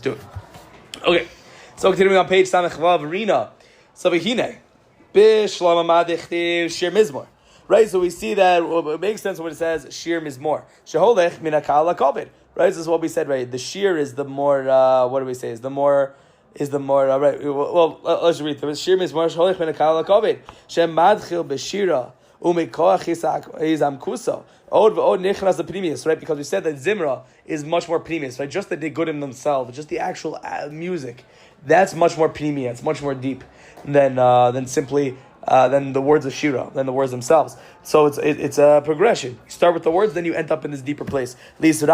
do it. Okay, so continuing on page Samech Vav, Rinah. So v'hinei b'shlam amadichtiv shir mizmor. Right, so we see that it makes sense when it says shir mizmor. Sheholech min hakal hakavod. Right, this is what we said. Right, the shir is the more. What do we say? Is the more. Right. Well, let's read through. Shir mizmor sheholech min hakal hakavod. Shem madchil b'shira umikoach izam kuso. Od v'od nichnas the pnimius. Right, because we said that zimra is much more pnimius. Right, just the nigudim themselves, just the actual music. That's much more pnimia. It's much more deep than simply. Than the words of Shira, than the words themselves. So it's a progression. You start with the words, then you end up in this deeper place. To feel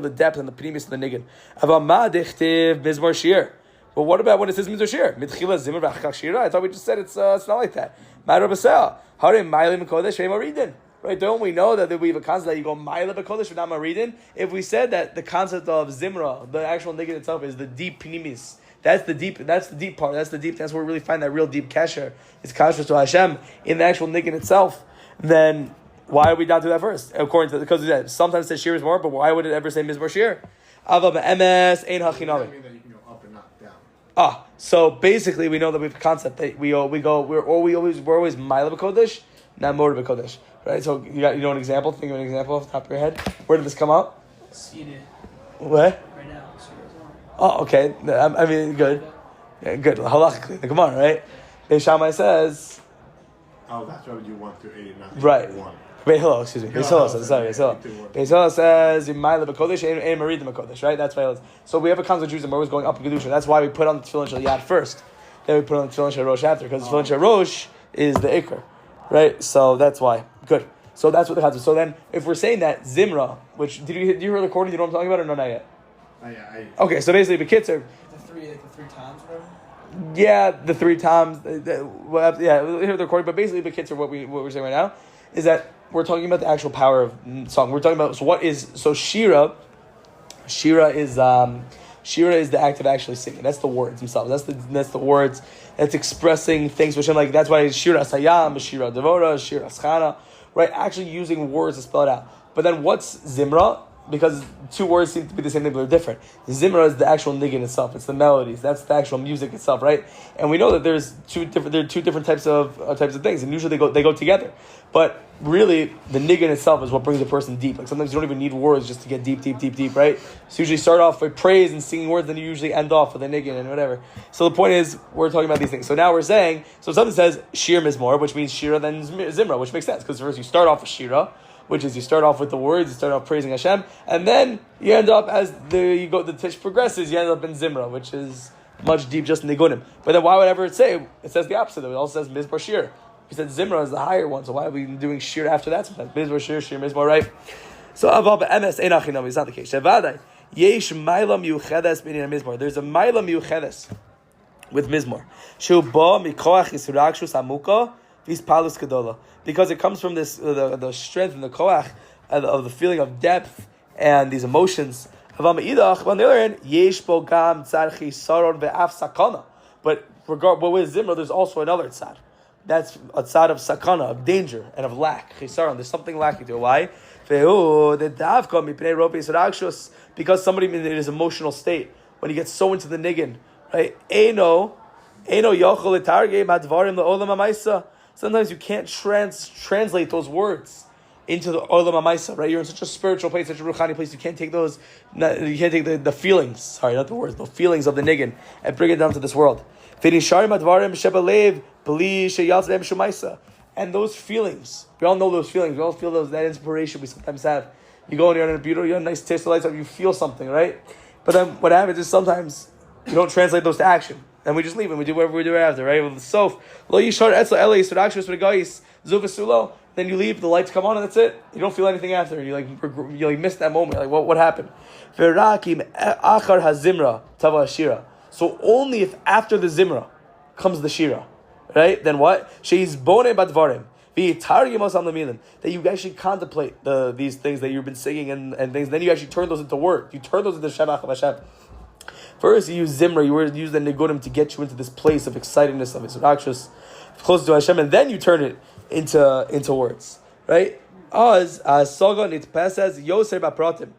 the depth and the primis of the niggin. But what about when it says mizmor shir? I thought we just said it's not like that. Right? Don't we know that we have a concept that you go ma'ila b'kodesh without maridin? If we said that the concept of zimra, the actual niggin itself, is the deep primis. That's the deep part. That's where we really find that real deep kesher. It's kasher to Hashem in the actual niggin itself. Then why would we not do that first? According to because sometimes it says shir is more, but why would it ever say mizmor shir? Ava be'emes ein hachinami. So basically we know that we have a concept that we're always ma'ila b'kodesh, not more b'kodesh. Right? So you know an example. Think of an example off the top of your head. Where did this come out? What? Right now. Oh, okay. I mean, good. Yeah, good. Halachically, come on, right? Beis Shammai says. Oh, that's why you want to 8, not right. 1. Beis Hillel, excuse me. Beis Hillel says, sorry, Beis Hillel says, "Yimayla b'kodesh and marid b'kodesh." Right? That's why. So we have a concept of Jews and we're always going up in kedusha. That's why we put on the tefillin shel yad first, then we put on the tefillin shel rosh after, because the tefillin shel rosh is the ikar, right? So that's why. Good. So that's what the concept. So then, if we're saying that zimra, which did you hear the recording? You know what I'm talking about, or no, not yet? Okay, so basically, Bekitzer. The three times, whatever. Yeah, the 3 times. We'll hear the recording, but basically, Bekitzer, what we're saying right now is that we're talking about the actual power of song. We're talking about shira. Shira is the act of actually singing. That's the words themselves. That's the words. That's expressing things which I'm like. That's why shira sayam, shira devora, shira schana. Right, actually using words to spell it out. But then what's zimra? Because 2 words seem to be the same thing, but they're different. Zimra is the actual niggin itself. It's the melodies. That's the actual music itself, right? And we know that there are 2 different types of things, and usually they go together. But really, the niggin itself is what brings a person deep. Like sometimes you don't even need words just to get deep, right? So you usually start off with praise and singing words, then you usually end off with a niggin and whatever. So the point is, we're talking about these things. So now we're saying, so something says shir mizmor, which means shira then zimra, which makes sense because first you start off with shira, which is you start off with the words, you start off praising Hashem, and then you end up the tish progresses, you end up in Zimra, which is much deep just in Nigunim. But then why would ever it say? It says the opposite. It also says Mizmor Shir. We said Zimra is the higher one, so why are we doing Shir after that sometimes? Mizmor Shir, Mizmor, right? So Aval be'emes ein achinam is not the case. Shevadai yesh ma'ila miuchedes b'inyan Mizmor. There's a ma'ila miuchedes with Mizmor. Shu ba mikoach yisrakshus amuka vis palus kadola. Because it comes from this the strength and the koach of the feeling of depth and these emotions. On the other hand, yesh bo gam tzad chisaron ve'af sakana. But with Zimra, there's also another tzad. That's a tzad of sakana, of danger and of lack. Chisaron, there's something lacking to it. Why? Because somebody in his emotional state, when he gets so into the niggin, right? Sometimes you can't translate those words into the olam ha'maisa, right? You're in such a spiritual place, such a ruchani place. You can't take those. You can't take the feelings. Sorry, not the words. The feelings of the niggin and bring it down to this world. And those feelings, we all know those feelings. We all feel that inspiration we sometimes have. You go and you're in a beautiful, you have a nice taste of lights up. You feel something, right? But then what happens is sometimes you don't translate those to action. And we just leave and we do whatever we do after, right? With the sof, lo yishar etzel elei surakshus v'gais zuvasulo. Then you leave, the lights come on, and that's it. You don't feel anything after. You miss that moment. Like what happened? V'rakim achar hazimra tava shira. So only if after the zimra comes the shira, right? Then what? She's bone badvarim. That you actually contemplate these things that you've been singing and things. Then you actually turn those into word. You turn those into Shabbat of Hashem. First, you use Zimra, you use the Nigunim to get you into this place of excitedness, of Yisrakshus, close to Hashem, and then you turn it into words. Right? As Sogon it passes Yoser Bapratim.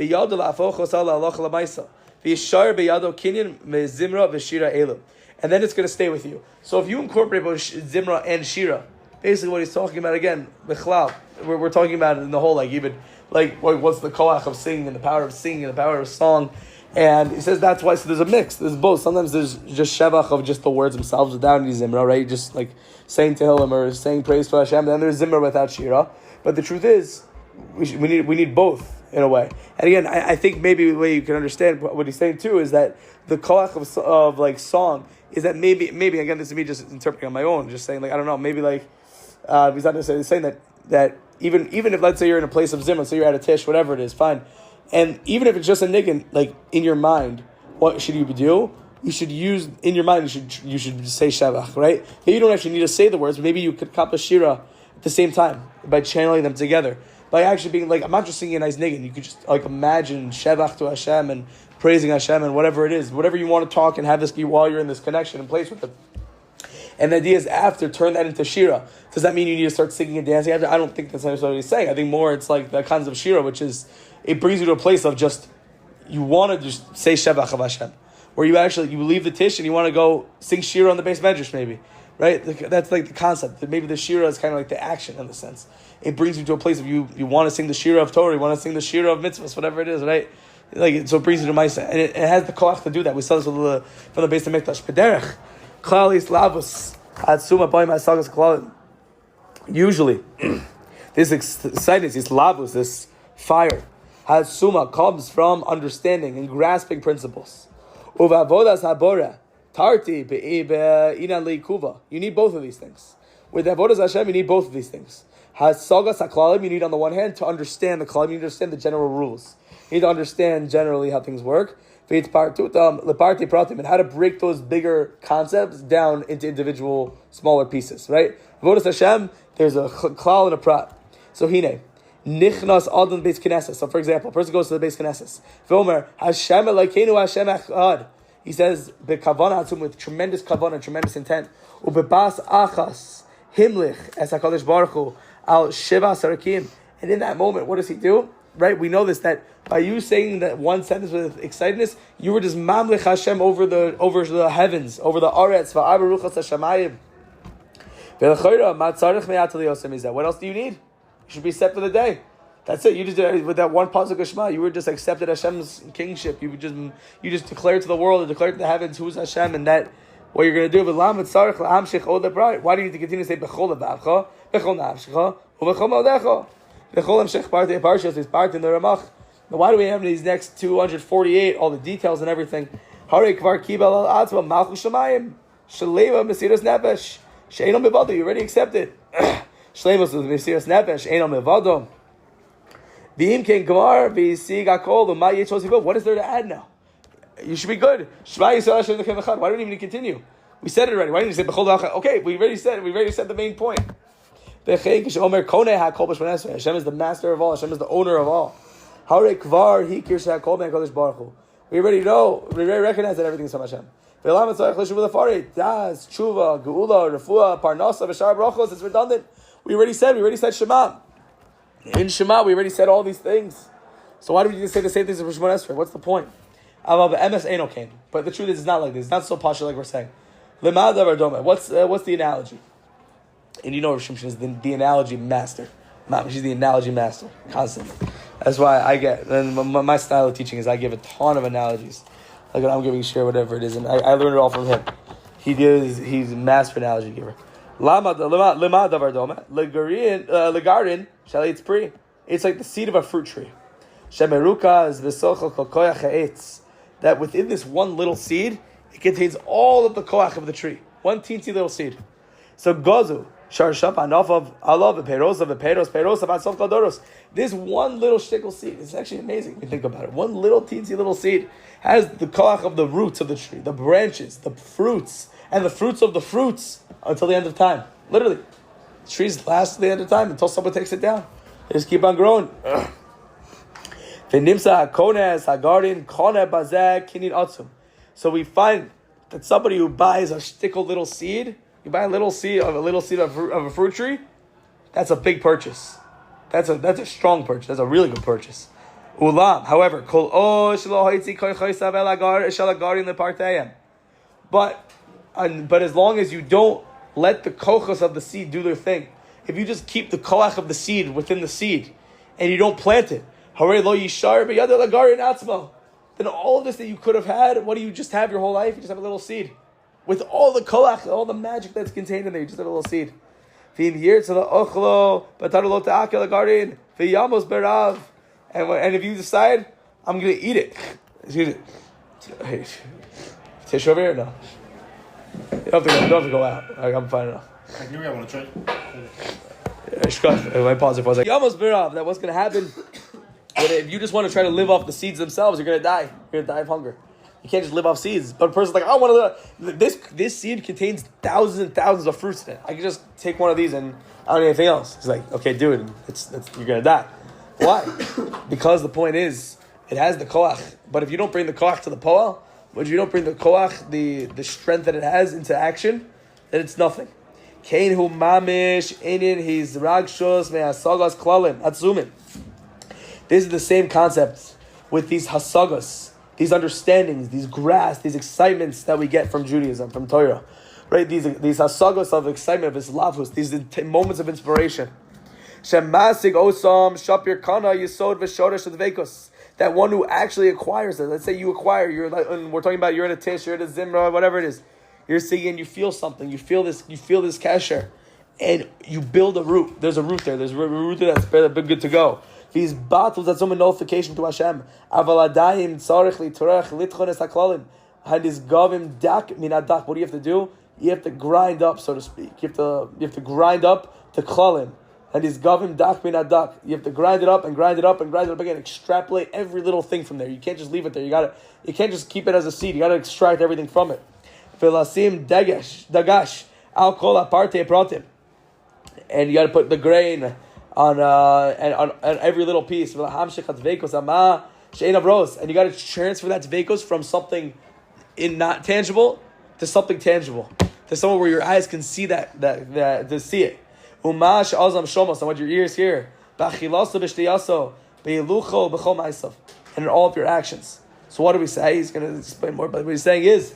v'yad la'afochos ala halacha la'maisa v'yishar b'yado kinyan mezimra v'shira elu, and then it's going to stay with you. So if you incorporate both zimra and shira, basically what he's talking about again, bichlal, we're talking about it in the whole what's the koach of singing and the power of singing and the power of song. And he says that's why. So there's a mix. There's both. Sometimes there's just shevach of just the words themselves without any zimra, right? Just like saying tehillim or saying praise to Hashem. Then there's zimra without shira. But the truth is, we need both in a way. And again, I think maybe the way you can understand what he's saying too is that the koach of like song is that maybe again, this is me just interpreting on my own, just saying like I don't know, maybe like he's not necessarily saying that even if let's say you're in a place of zimra, so you're at a tish, whatever it is, fine. And even if it's just a niggin, like in your mind, what should you do? You should use in your mind. You should say shavach, right? Maybe you don't actually need to say the words, but maybe you could accomplish shira at the same time by channeling them together. By actually being like, I'm not just singing a nice niggin. You could just like imagine shavach to Hashem and praising Hashem and whatever it is, whatever you want to talk and have this be while you're in this connection and place with Him. And the idea is after, turn that into shira. Does that mean you need to start singing and dancing after? I don't think that's necessarily what he's saying. I think more it's like the kinds of shira, which is, it brings you to a place of just, you want to just say Shevach of Hashem. Where you leave the tish and you want to go sing shira on the base medrash maybe. Right? That's like the concept. Maybe the shira is kind of like the action in the sense. It brings you to a place of you want to sing the shira of Torah, you want to sing the shira of mitzvahs, whatever it is, right? So it brings you to Maisa. And it has the koach to do that. We saw this from the base of Mikdash. Pederech. Klalis lavus. Hatsuma boy masagas klalim. Usually, this excitement, this lavus, this fire, Hatsuma comes from understanding and grasping principles. Uvavodas habora, tarti be'inan leikuva. You need both of these things. With avodas Hashem, you need both of these things. Hasagas haklalim, you need on the one hand to understand the klalim, you need to understand the general rules. You need to understand generally how things work. Leparti pratim, and how to break those bigger concepts down into individual smaller pieces. Right? Avodas Hashem, there's a klal and a prat. So hine. Nichnas Adon Beis Knesses. So, for example, a person goes to the Beis Knesses. V'omer Hashem Elokeinu Hashem Echad. He says bekavana atzum, with tremendous kavana, tremendous intent. Ubebas achas himlich es Hakadosh Baruch Hu al shiva sarakim. And in that moment, what does he do? Right, we know this, that by you saying that one sentence with excitedness, you were just mamlich Hashem over the heavens, over the aretz. Va'abaruchas Hashemayim. Ve'lechoira matzarich me'atal yosem izeh. What else do you need? You should be set for the day. That's it. You just did it with that one pasuk of Shema. You were just accepted Hashem's kingship. You just declared to the world and declared to the heavens who's Hashem, and that what you're going to do. Why do you need to continue to say bechol levavcha, bechol nafshecha, uvechol maldecha, bechol hamshech partei parshas is part in the Ramach? Now, why do we have these next 248 all the details and everything? Harei kvar kibel al atzma malchus shemayim shaleva mesiras nefesh she'eino mevado. You already accepted. Shleimus with Mesiras Nefesh, Eino Mevado. V'im ken Gemar v'yisig hakol u'ma yitzos yivo. What is there to add now? You should be good. Shema Yisrael Hashem Elokeinu Echad. Why don't you even continue? We said it already. Why didn't you say B'chol V'achad? Okay, we already said the main point. Hashem is the master of all. Hashem is the owner of all. Harei kvar hikir she'hakol me'HaKadosh Baruch Hu. We already know. We already recognize that everything is from Hashem. Das, tshuva, geula, refuah, parnasa, v'shar brachos. It's redundant. We already said Shema. In Shema, we already said all these things. So why do we just say the same things as Shemon Esrei? What's the point? But the truth is, it's not like this. It's not so partial like we're saying. What's the analogy? And you know Rav Shimshon is the analogy master. She's the analogy master, constantly. That's why and my style of teaching is I give a ton of analogies. Like when I'm giving share, whatever it is. And I learned it all from him. He's a master analogy giver. Legarin, it's pre. It's like the seed of a fruit tree. That within this one little seed, it contains all of the koach of the tree. One teensy little seed. So gozu, sharshap enough of alav peros of atsof kadoros. This one little shtickle seed is actually amazing if you think about it. One little teensy little seed has the koach of the roots of the tree, the branches, the fruits, and the fruits of the fruits until the end of time. Literally. Trees last to the end of time until someone takes it down. They just keep on growing. So we find that somebody who buys a shtickle little seed, you buy a little seed of a fruit tree, that's a big purchase. That's a strong purchase. That's a really good purchase. Ulam. However, kol o shelo haitzi koy choysav el agarin leparteyim. But as long as you don't let the kochos of the seed do their thing, if you just keep the koach of the seed within the seed, and you don't plant it, then all of this that you could have had, what do you just have your whole life? You just have a little seed. With all the koach, all the magic that's contained in there, you just have a little seed. And if you decide, I'm going to eat it. Hey, tissue over here? No. You don't have to go out. I'm fine enough. I knew I want to try. I pause it for a second. That what's going to happen if you just want to try to live off the seeds themselves, you're going to die. You're going to die of hunger. You can't just live off seeds. But a person's like, I want to live. This seed contains thousands and thousands of fruits in it. I can just take one of these and I don't need anything else. It's like, okay, dude, you're going to die. Why? Because the point is, it has the koach. But if you don't bring the koach to the poel, but if you don't bring the koach, the strength that it has into action, then it's nothing. Kain hu mamish inin his ragshos me'hasagas klalim atzumin. This is the same concept with these hasagas, these understandings, these grasps, these excitements that we get from Judaism, from Torah, right? These hasagas of excitement, of islavus, these moments of inspiration. Shemasig osam shapir kana yisod v'shoresh advekos. That one who actually acquires it. Let's say you acquire, and we're talking about you're in a tish, you're in a zimra, whatever it is. You're singing, you feel something, you feel this kasher, and you build a root. There's a root there. There's a root there that's good to go. These battles, that's some nullification to Hashem. Avaladayim tzarich litorach litchones haklalim. Hadis gavim dak min adak. What do you have to do? You have to grind up, so to speak. You have to grind up to klalim. And is gavim dak min adak. You have to grind it up and grind it up and grind it up again. Extrapolate every little thing from there. You can't just leave it there. You can't just keep it as a seed. You got to extract everything from it. Velasim dagash al kol aparte pratim. And you got to put the grain on every little piece. And you got to transfer that dveikos from something not tangible to something tangible, to somewhere where your eyes can see that to see it. Umash azam shomos, and what your ears hear, and in all of your actions. So what do we say? He's going to explain more, but what he's saying is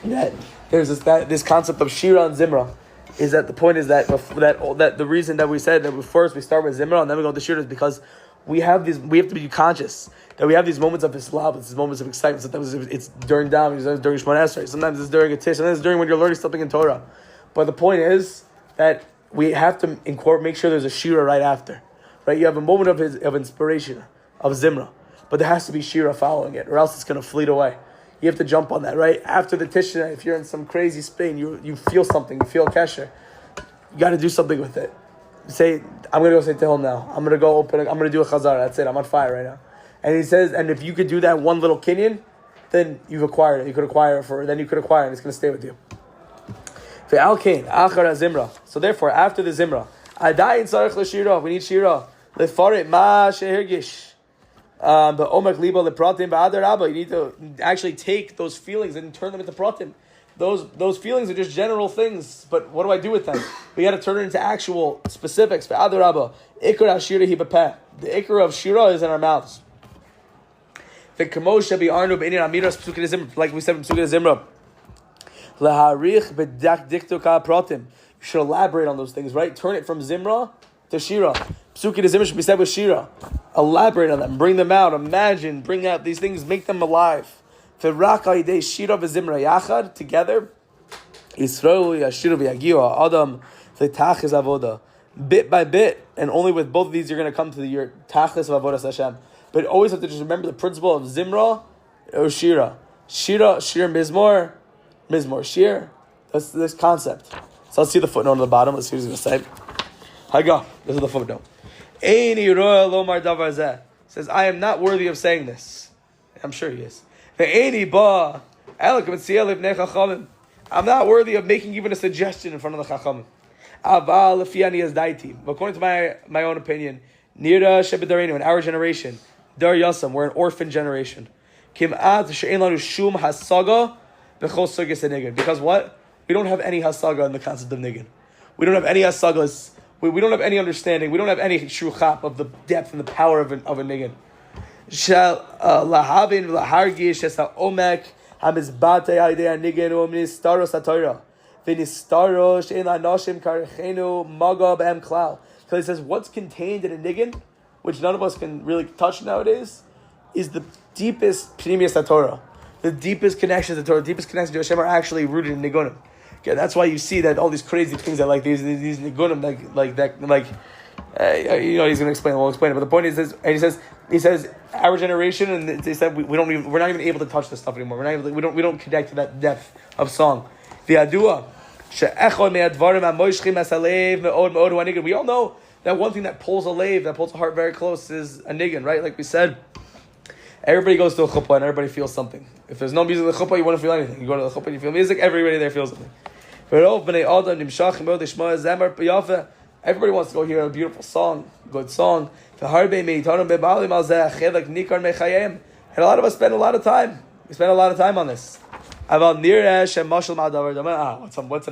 that there's this concept of shira and zimra. Is that the point is that the reason that we said that first we start with zimra and then we go to shira is because we have to be conscious that we have these moments of Islam, these moments of excitement. Sometimes it's during Dam, sometimes during Shemona Esrei, sometimes it's during a Tish, sometimes it's during when you're learning something in Torah. But the point is that we have to make sure there's a shira right after, right? You have a moment of inspiration, of zimra, but there has to be shira following it, or else it's going to fleet away. You have to jump on that, right? After the Tisha, if you're in some crazy Spain, you feel something, you feel kesher. You got to do something with it. Say, I'm going to go say Tehillim now. I'm going to go I'm going to do a chazar. That's it. I'm on fire right now. And he says, and if you could do that one little kinyan, then you've acquired it. You could acquire it then you could acquire it, and it's going to stay with you. So therefore, after the zimra, we need shira. You need to actually take those feelings and turn them into pratim. Those feelings are just general things, but what do I do with them? We got to turn it into actual specifics. The ikar of shira is in our mouths. Like we said in Psukei Zimra. You should elaborate on those things, right? Turn it from Zimra to Shira. Psukei Zimra should be said with Shira. Elaborate on them, bring them out, imagine, bring out these things, make them alive. Shira v'Zimra yachad, together. Bit by bit, and only with both of these you're going to come to your tachlis of avodas Hashem. But always have to just remember the principle of Zimra or Shira. Shira, Mizmor, Shir. That's this concept. So let's see the footnote on the bottom. Let's see what he's going to say. Haga. This is the footnote. Eini roa lomar davar zeh. Says, I am not worthy of saying this. I'm sure he is. Ve'eini ba elok mitzia livnei chachamim. I'm not worthy of making even a suggestion in front of the chachamim. Aval lefiani as daiti. According to my own opinion, nira shebedarenu, in our generation, dar yasam, we're an orphan generation. Kim'at she'en lanu shum hasaga. Because what? We don't have any hasaga in the concept of niggin. We don't have any hasagas. We don't have any understanding. We don't have any shruchap of the depth and the power of a niggin. shel lahavin v'lahargish es ha'omek hamizbate ha'idei ha'nigen u'ministaros ha'torah v'nistaros she'en la'anoshim karechenu maga b'em klal. So he says, what's contained in a niggin, which none of us can really touch nowadays, is the deepest pnimius Torah, the deepest connections to Torah, the deepest connections to Hashem are actually rooted in nigunim. Okay, that's why you see that all these crazy things that like these nigunim like that he's going to explain. We'll explain it. But the point is this, and he says our generation, and they said we're not even able to touch this stuff anymore. We don't connect to that depth of song. The adua. We all know that one thing that pulls a lave, that pulls a heart very close is a niggin, right? Like we said, everybody goes to a chuppah and everybody feels something. If there's no music at the chuppah, you won't feel anything. You go to the chuppah and you feel music, everybody there feels something. Everybody wants to go hear a beautiful song, a good song. And a lot of us spend a lot of time. We spend a lot of time on this. What's in a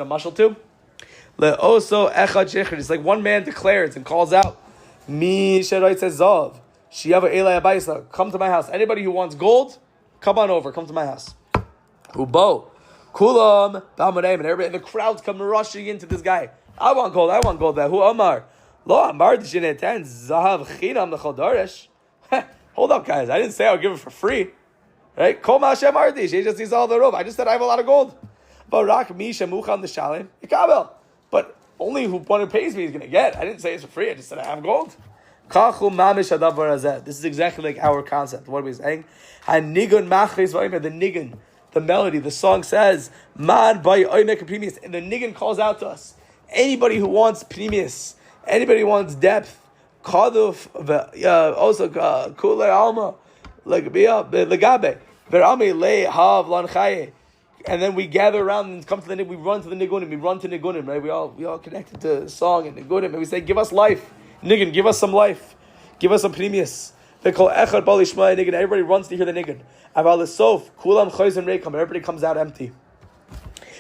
mashal too? It's like one man declares and calls out, come to my house. Anybody who wants gold, come on over, come to my house. Ubo. Kulam, and everybody, and the crowds come rushing into this guy. I want gold. Who Amar? Lo Amar Zahav Chinam L'Chol. Hold up, guys. I didn't say I'll give it for free. Right? Kol Ma'ashem Ardi. She just sees all the roof. I just said I have a lot of gold. Barak Misha Mucham L'Shalim. Ikabel. But only who pays me is going to get. I didn't say it's for free. I just said I have gold. This is exactly like our concept. What are we saying? The nigun, the melody, the song says, Man by Oymek Pnimius, and the nigun calls out to us. Anybody who wants Pnimius, anybody who wants depth, Kaduf, also Kule Alma, Legabe, Verame Le Hav Lanchaye. And then we gather around and come to the we run to the nigunim, we run to nigunim, right? We all connected to song and nigunim, and we say, give us life. Nigun, give us some life. Give us some pnimius. They call echad bal yishma nigun. Everybody runs to hear the nigun. Aval sof kulam chayz and reikam. Everybody comes out empty.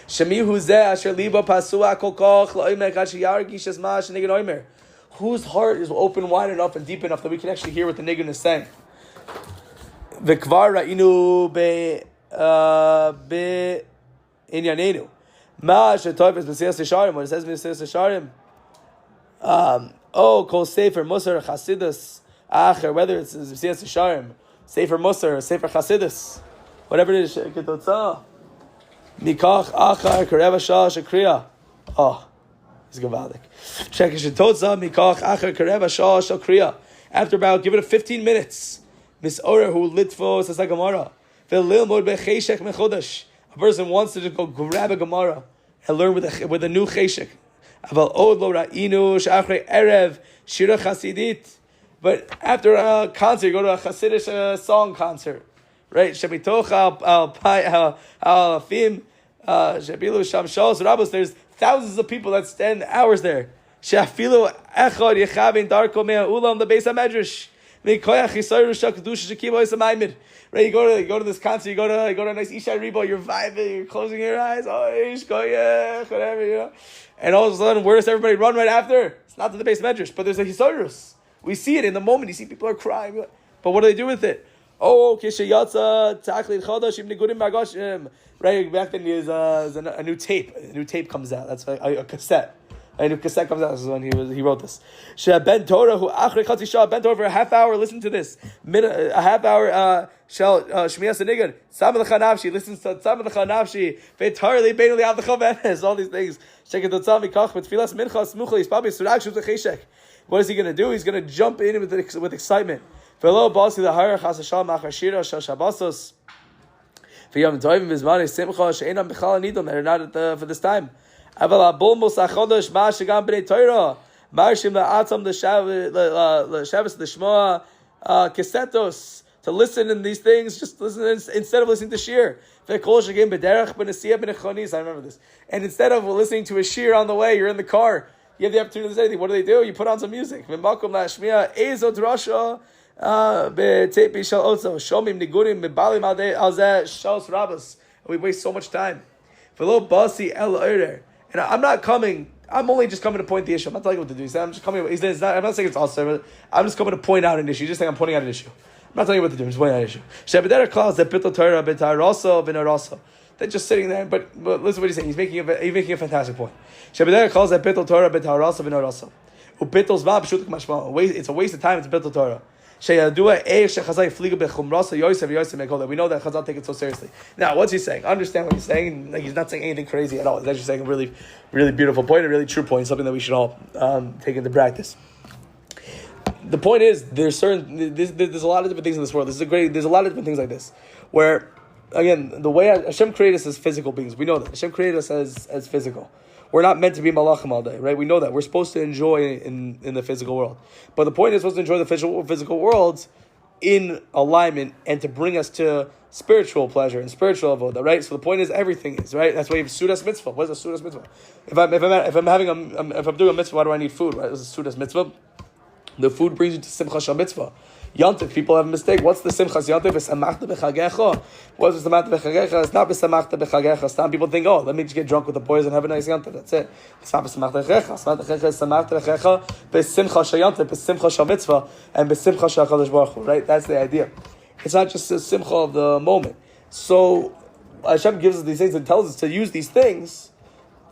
Shemi huzeh asher liba pasua kol koch la'omer asher yargish es ma'ash nigun omer. Whose heart is open wide enough and deep enough that we can actually hear what the nigun is saying? V'kvar ra'inu be inyanenu. Ma'ash tov es b'siyas sharim. What it says b'siyas sharim. Kol Sefer Musar Chasidus Acher, whether it's B'siyas Sharim, Sefer Musar, Sefer Chasidus, whatever it is, Ketotza, Mikach Achar Kareva Shah Shakriya. Oh, he's gavaldik. Check Ketotza, Mikach Achar Kareva Shah Shakriya. After about, give it 15 minutes. Miss Ora who litfo says like Gemara. Ve'lil mod becheshek mechodash. A person wants to just go grab a Gemara and learn with a new cheshek. But after a concert, you go to a Hasidic song concert, right? There's thousands of people that spend hours there. Right? You go to this concert, you go to a nice Isha Rebo, you're vibing, you're closing your eyes, whatever, you know. And all of a sudden, where does everybody run right after? It's not to the base medrash, but there's a hisayrus. We see it in the moment. You see people are crying. But what do they do with it? Oh, kishayatza taklid chadash im nigudim magashim. Right, back then there's a new tape. A new tape comes out. That's a cassette. A new cassette comes out. This is when he wrote this. Ben Torah who achrei chatzi shah ben Torah for a half hour. Listen to this. A half hour. Shall shmiyas nigun. Samad l'chanavshi listens to Samad l'chanavshi. Veitarli beinali av l'chavenes. All these things. Check it. Dotzami kach betfilas minchas muchli. He's probably surag shut cheshek. What is he going to do? He's going to jump in with excitement. Velo basi l'hara chas hashal machar shira shal shabasos. V'yom tovim v'zmani simcha she'enam b'chal anidom that are not for this time. Aval abul musachodosh ma shegam b'nei Torah marshim la'atzam l'shavas l'shmoa kesetos. To listen in these things, just listen instead of listening to shir. I remember this. And instead of listening to a shir on the way, you're in the car. You have the opportunity to say anything. What do? You put on some music. We waste so much time. And I'm not coming. I'm only just coming to point the issue. I'm not telling you what to do. I'm just coming. I'm not saying it's also. I'm just coming to point out an issue. Just saying I'm pointing out an issue. not telling you what to do. I'm just pointing out an issue. Shebedera calls that bittul Torah b'tarasa v'narasa. They're just sitting there, but listen to what he's saying. He's making a fantastic point. Shebedera calls that bittul Torah b'tarasa v'narasa. Ubittul zman b'shutik mashma. It's a waste of time. It's bittul Torah. We know that Chazal take it so seriously. Now, what's he saying? Understand what he's saying. Like, he's not saying anything crazy at all. He's actually saying a really, really beautiful point, a really true point, something that we should all take into practice. The point is, there's a lot of different things in this world. There's a lot of different things like this, where, again, the way Hashem created us as physical beings, we know that Hashem created us as physical. We're not meant to be malachim all day, right? We know that. We're supposed to enjoy in the physical world. But the point is, we're supposed to enjoy the physical world in alignment and to bring us to spiritual pleasure and spiritual avodah, right? So the point is, everything is, right? That's why you have sudas mitzvah. What is a sudas mitzvah? If I'm doing a mitzvah, why do I need food, right? This is a sudas mitzvah. The food brings you to simcha shal mitzvah. Yantiv, people have a mistake. What's the simchas yantiv? V'samachta b'chagecha. What's the samachta b'chagecha? It's not v'samachta b'chagecha. Some people think, oh, let me just get drunk with the boys and have a nice yantiv. That's it. It's not v'samachta b'chagecha. Samachta b'chagecha is samachta b'chagecha b'simcha shal yantiv, b'simcha shal mitzvah, and b'simcha shal Kadosh Baruch Hu. Right? That's the idea. It's not just the simcha of the moment. So Hashem gives us these things and tells us to use these things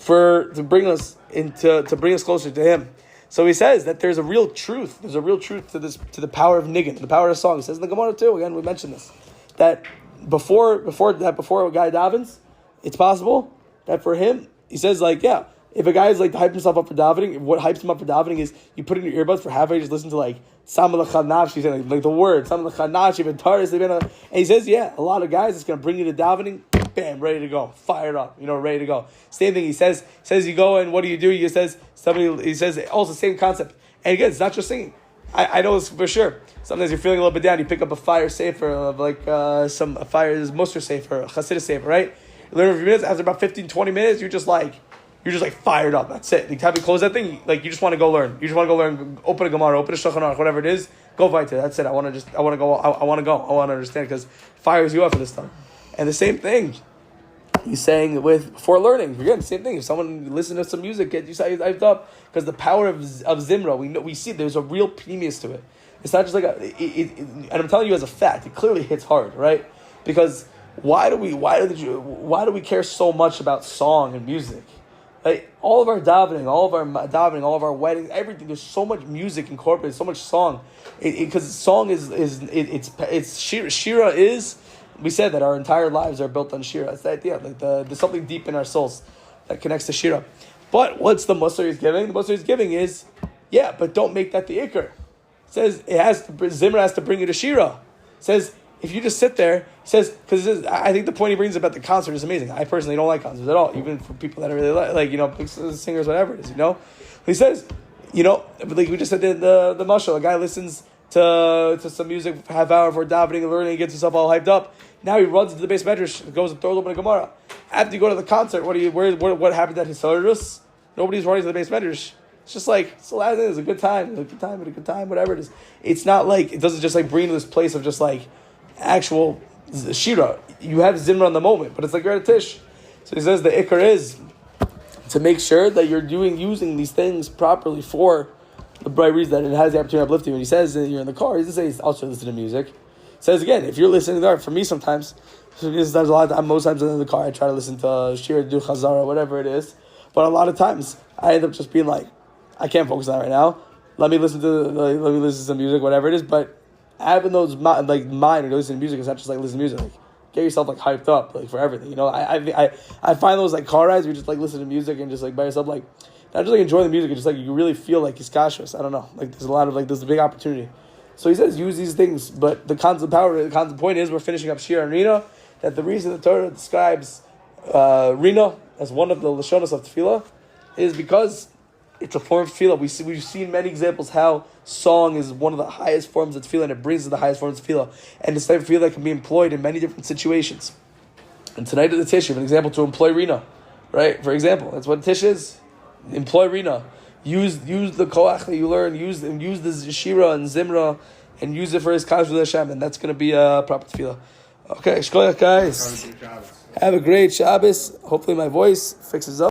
to bring us closer to Him. So he says that there's a real truth. There's a real truth to this, to the power of niggin, the power of song. He says in the Gemara too. Again, we mentioned this, that before a guy davens, it's possible that for him, he says if a guy is like to hype himself up for davening, what hypes him up for davening is you put in your earbuds for half an hour, you just listen to like Samah L'cha Nafshi, saying like the word Samah L'cha Nafshi, and he says a lot of guys, it's going to bring you to davening. Bam, ready to go, fired up, ready to go. Same thing. He says you go and what do? He says also same concept. And again, it's not just singing. I know this for sure. Sometimes you're feeling a little bit down. You pick up a fire safer of a fire is Musar safer, a Chassidus safer, right? You learn a few minutes. After about 15-20 minutes, you're just like fired up. That's it. You have to close that thing. You just want to go learn. You just want to go learn. Open a Gemara, open a Shulchan Aruch, whatever it is. Go fight it. That's it. I want to go. I want to understand because fires you up for this time. And the same thing he's saying before learning. Again, same thing. If someone listens to some music, get you hyped up because the power of Zimra, we see there's a real pneumius to it. It's not just like and I'm telling you as a fact, it clearly hits hard, right? Because why do we care so much about song and music? Like all of our davening, all of our weddings, everything. There's so much music incorporated, so much song. Because song it's Shira is. We said that our entire lives are built on Shira. That's the idea. Like there's something deep in our souls that connects to Shira. But what's the Musar he's giving? The Musar he's giving is, but don't make that the Iker. It says Zimra has to bring you to Shira. It says if you just sit there, because I think the point he brings about the concert is amazing. I personally don't like concerts at all, even for people that are really big singers, whatever it is. He says, like we just said the mashal, a guy listens to some music for half hour for davening and learning, gets himself all hyped up. Now he runs into the base medrash, goes and throws open a Gemara. After you go to the concert, what happened at Hisarus? Nobody's running to the base medrash. It's just like it's a good time, whatever it is. It's not like it doesn't just bring you to this place of just actual shira. You have zimra in the moment, but it's like you're at a tish. So he says the ikar is to make sure that you're using these things properly for the bright reason that it has the opportunity to uplift you. When he says that you're in the car, he doesn't say also listen to music. He says again, if you're listening there, for me sometimes a lot of time, most times in the car I try to listen to shir, do chazara, whatever it is. But a lot of times I end up just being like, I can't focus on it right now. Let me listen to some music, whatever it is. But having those mind when you listen to music, it's not just listen to music. Get yourself hyped up for everything. I find those car rides where you just listen to music and just by yourself not just enjoy the music. It's just you really feel it's kashrus. I don't know. There's a lot of there's a big opportunity. So he says use these things, but the concept point is we're finishing up Shir and Rinah. That the reason the Torah describes Rinah as one of the lashonos of tefillah is because it's a form of tefillah. We've seen many examples how song is one of the highest forms of tefillah, and it brings to the highest forms of tefillah. And this type of tefillah can be employed in many different situations. And tonight at the Tish, you have an example to employ Rinah, right? For example, that's what Tish is. Employ Rinah. Use the koach that you learn. Use the shira and zimra, and use it for his kavod Hashem, and that's going to be a proper tefillah. Okay, shkoyach guys. Have a great Shabbos. Hopefully my voice fixes up.